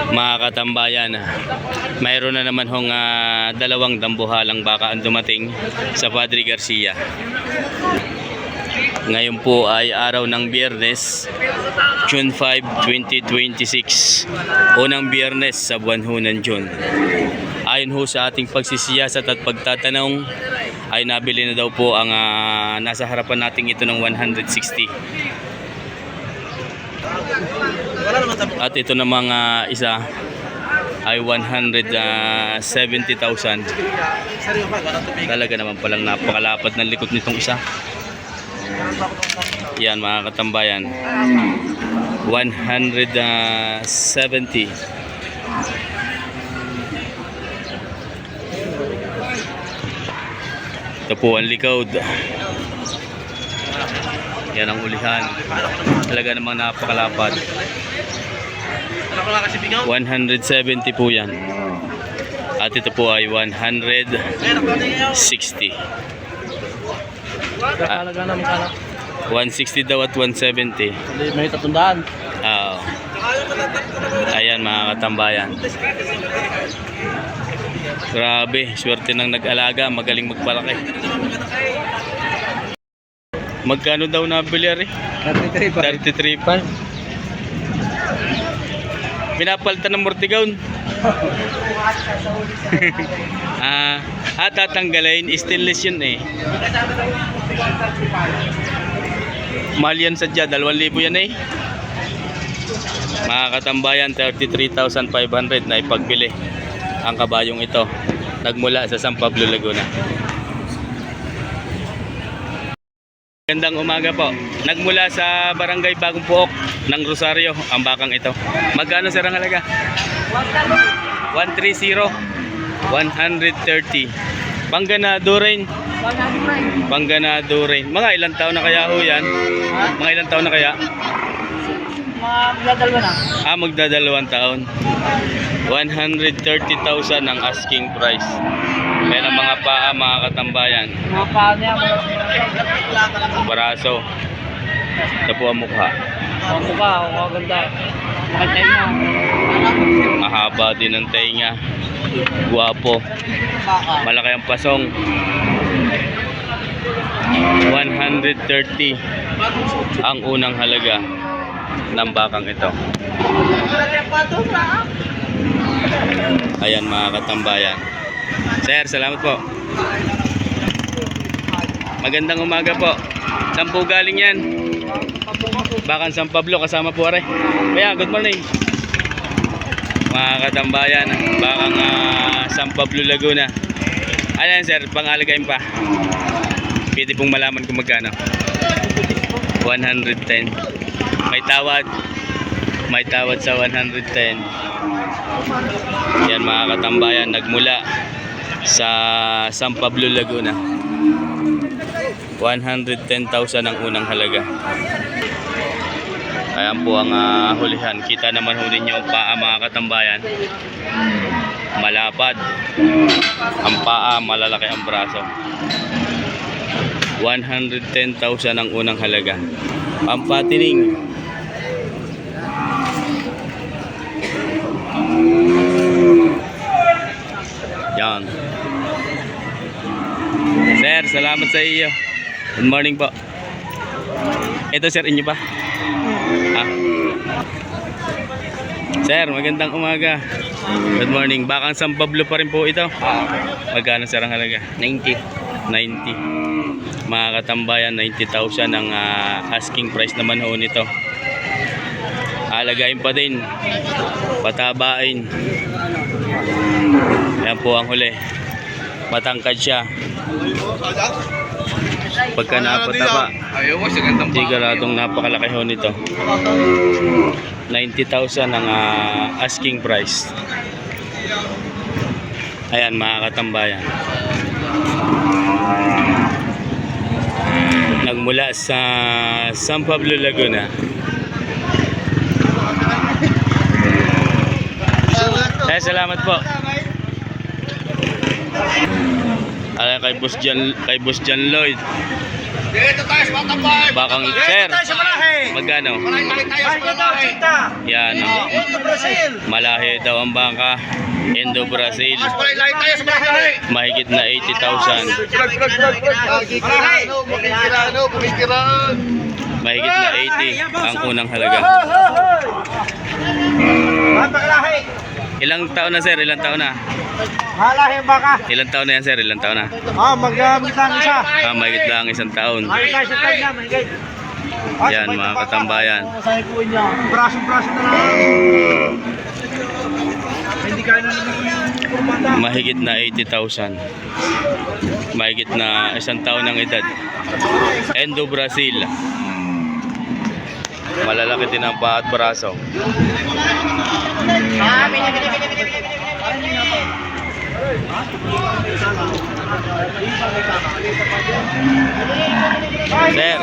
Mga katambayan, mayroon na naman hong dalawang dambuhalang baka ang dumating sa Padre Garcia. Ngayon po ay araw ng Biyernes, June 5, 2026. Unang Biyernes sa buwan ho ng June. Ayon ho sa ating pagsisiyasat at pagtatanong, ay nabili na daw po ang nasa harapan natin ito ng 160. At ito na mga isa ay 170,000. Talaga naman palang napakalapad ng likod nitong isa. Yan mga katambayan, 170. Ito po ang likod. Yan ang ulihan. Talaga namang napakalapad. 170 po yan. At ito po ay 160. 160 daw at 170. May 300. Ayan mga katambayan. Grabe, swerte ng nag-alaga, magaling magpalaki. Magkano daw nabili rin? 33.5. Pinapalitan ng mortigaon. Tatanggalin, stainless yun eh. Mahal yan sadya, 2,000 yan eh. Mga katambayan, 33,500 na ipagbili ang kabayong ito. Nagmula sa San Pablo, Laguna. Magandang umaga po. Nagmula sa Barangay Bagong Puok ng Rosario ang bakang ito. Magkano sir ang halaga? 130. 130. Pangganado rin. Pangganado rin. Mga ilang taon na kaya ho yan? Mga ilang taon na kaya? Magdadalwa na. Magdadalawang taon. 130,000 ang asking price. Yan ang mga paa mga katambayan. Mga paa niya. Baraso. Ito po ang mukha. Ang mukha, ang ganda. Makitainga. Mahaba din ang tainga. Guwapo. Malaki ang pasong. 130 ang unang halaga ng bakang ito. Ayan mga katambayan. Sir, salamat po. Magandang umaga po. Saan po galing yan? Bakang San Pablo, kasama po are. Kaya, good morning. Mga katambayan, bakang San Pablo, Laguna. Ayan sir, pangalagayin pa. Pwede pong malaman kung magkano. 110. May tawad. May tawad sa 110. Yan mga katambayan, nagmula sa San Pablo, Laguna. 110,000 ang unang halaga. Ayan po ang hulihan. Kita naman ho ninyo ang paa mga katambayan. Malapad ang paa, malalaki ang braso. 110,000 ang unang halaga. Ang patining, yan. Sir, salamat sa iyo. Good morning po. Ito sir, inyo pa? Sir, magandang umaga. Good morning. Bakang San Pablo pa rin po ito. Magkano sir ang halaga? 90. 90. Mga katambayan, 90,000 ang asking price naman ho nito. Alagain pa din. Patabain. Yan po ang huli. Matangkad siya. Pagka napataba, siguradong napakalaki ho nito. 90,000 ang asking price. Ayan mga katambayan. Nagmula sa San Pablo, Laguna. Salamat po. Ayan kay Boss John Lloyd. Dito tayo sa Matambay. Bakang sir. Magkano? Balik tayo sa Matambay. Yan. Malahi daw ang bangka. Indo Brazil. Mas palay lahi tayo sa malahi. Mahigit na 80,000. Pumikiraan. Mahigit na 80 ang unang halaga. Ilang taon na sir? Ilang taon na? Malahi ang baka. Ilang taon na yan sir? Ilang taon na? Magamit lang isa. Mahigit lang isang taon. Mahigit sa tag na, mahigit. Yan mga katambayan. Sa ipuin niya. Braso-braso na lang. Hindi kaya na naman yung kumanda. Mahigit na 80,000. Mahigit na isang taon ng edad. Indo Brazil. Malalaki din ang paa at braso. Sir.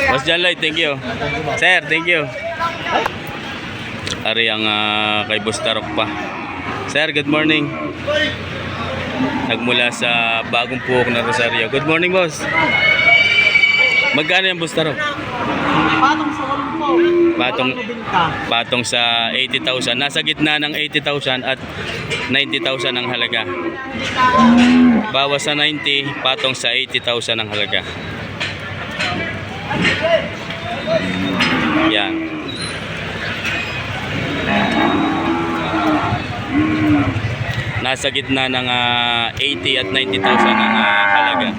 Boss John Lloyd, thank you. Sir, thank you. Ari ang kay Boss Tarok pa. Sir, good morning. Nagmula sa Bagong Puok na Rosario. Good morning, boss. Magkano yung Boss Tarok? Patong sa walong po. Patong sa 80,000. Nasa gitna ng 80,000 at 90,000 ang halaga. Bawas sa 90, patong sa 80,000 ang halaga. Yan. Nasa gitna ng 80 at 90,000 ang halaga.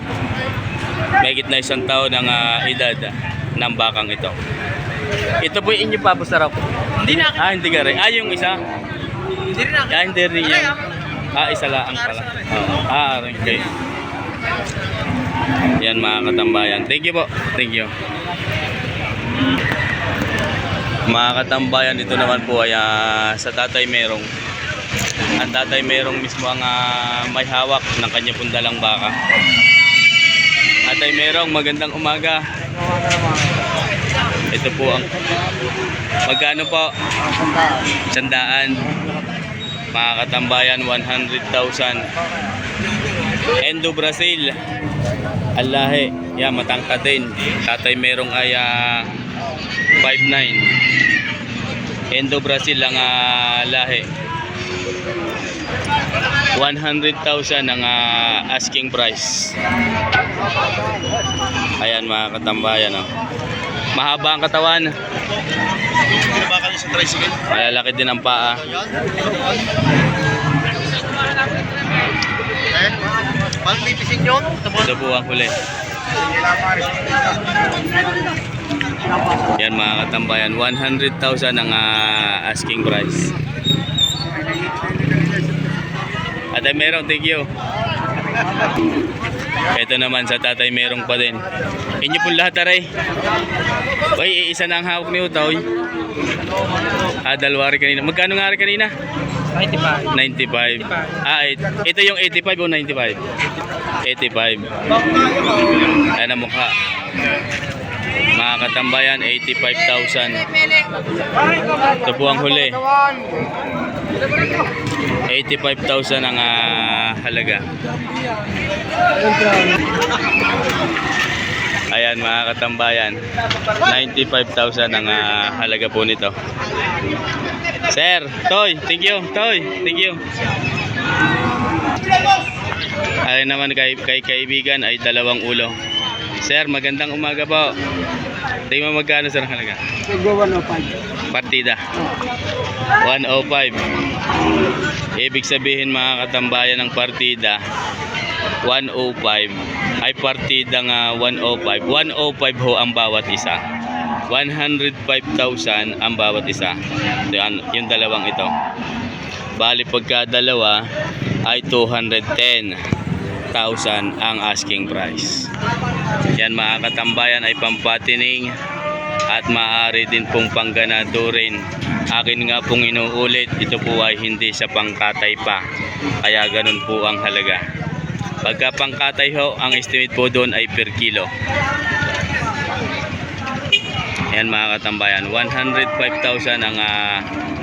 May gitna isang taon ng edad ng bakang ito. Ito po yung inyo pa, Boss Tarok? Hindi na. Hindi ka rin. Yung isa? Hindi rin ako. Hindi rin yan. Isa lang pala. Okay. Yan mga katambayan. Thank you po. Thank you. Mga katambayan, ito naman po ay sa Tatay Merong. Ang Tatay Merong mismo ang may hawak ng kanya pong dalang baka. Tatay Merong, magandang umaga. Ito po ang magkano po? 100. Mga katambayan, 100,000. Indo Brazil. Alahe. Yan, matangkad din. Tatay Merong ay 5'9". Indo Brazil ang lahi. 100,000 ang asking price. Ayan mga katambayan. Mahaba ang katawan. Baka niya sa tricycle. Malalaki din ang paa. Paano pipisin yun? Ito po ang huli. Yan mga katambayan, 100,000 ang asking price. Tatay Merong, thank you. Ito naman sa Tatay Merong pa din. Inyo po lahat aray. Uy, isa na ang hawak ni Utoy. Dalawa rin kanina. Magkano nga rin kanina? 95. 95. Ito yung 85 o 95? 85. Ayan ang mukha. Mga katambayan, 85,000. Ito po ang huli. 85,000 ang halaga. Ayan mga katambayan, 95,000 ang halaga po nito. Sir, Toy, thank you. Toy, thank you. Ayan naman kay kaibigan ay 2 ulo. Sir, magandang umaga po. Tingnan mo magkano sir ang halaga? 105. Partida 105. Ibig sabihin mga katambayan ng partida 105 ay partidang 105. 105 ho ang bawat isa. 105,000 ang bawat isa. Yung dalawang ito. Bali pagka dalawa ay 210,000 ang asking price. Yan mga katambayan ay pampatining at maaari din pong pangganado rin. Akin nga pong inuulit, ito po ay hindi sa pangkatay pa, kaya ganun po ang halaga. Pagka pangkatay ho, ang estimate po doon ay per kilo. Yan mga katambayan, 105,000 ang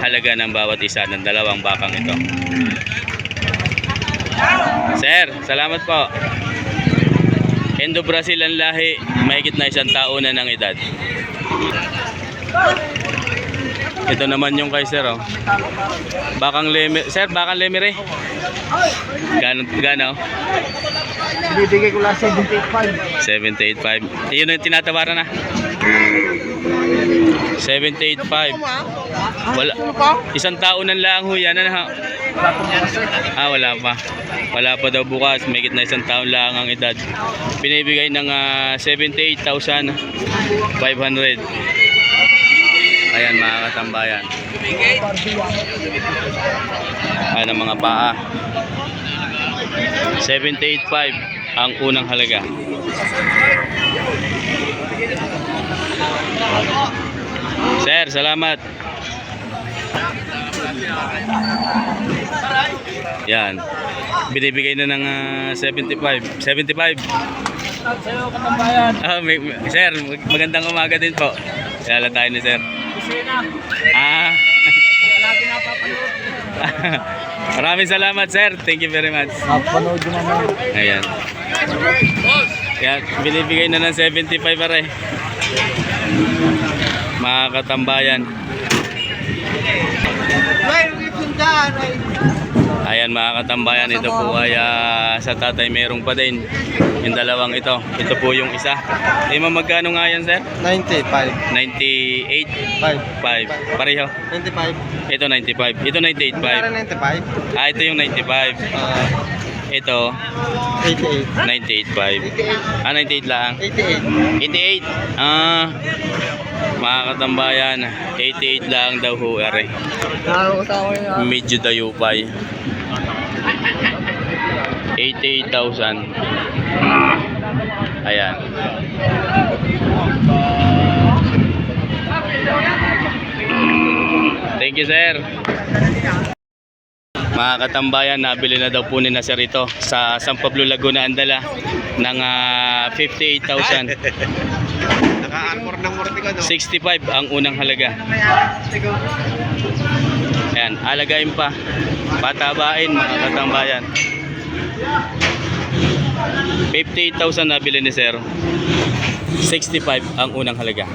halaga ng bawat isa ng dalawang bakang ito. Sir, salamat po. Indo Brazil ang lahi, mahigit na 1 taon na ng edad. Ito naman yung kay sir, oh. Bakang Lemer. Sir, bakang Lemire. Gano? Bibigay ko lang 78.5. 785. Yun yung tinatawaran na. 785. Wala. Isang taon lang ho yan. Ano, ha? Wala pa. Wala pa daw bukas. May na isang taon lang ang edad. Binibigay ng 78,500. Ayan mga katambayan. Ayan ang mga paa. 785 ang unang halaga. Sir, salamat. Yan. Binibigay na ng 75. 75. Sir, magandang umaga din po. Kilala tayo ni sir. Palagi napapanood. Maraming salamat sir. Thank you very much. Napanood yun naman. Ayan. Yan, binibigay na ng 75 pare. Mga katambayan. Ayan mga katambayan, ito po ay sa tatay merong pa din. Yung dalawang ito. Ito po yung isa. Magkano nga yan sir? 95. 98. 5. Pareho. 95. Ito 95. Ito 98.5. 95. Ito yung 95. Ito 88. 98.5. 98 lang. 88. 88. Mga katambayan, 88 lang daw ho are. Medyo dayupay. 88,000. Ayan. Thank you sir. Mga katambayan, nabili na daw po ni na sir ito sa San Pablo, Laguna, Andala ng 58,000. Naka-armor ng Mortiga, no? 65 ang unang halaga. Ayan, alagain pa. Patabain mga katambayan. 58,000 nabili ni sir. 65 ang unang halaga.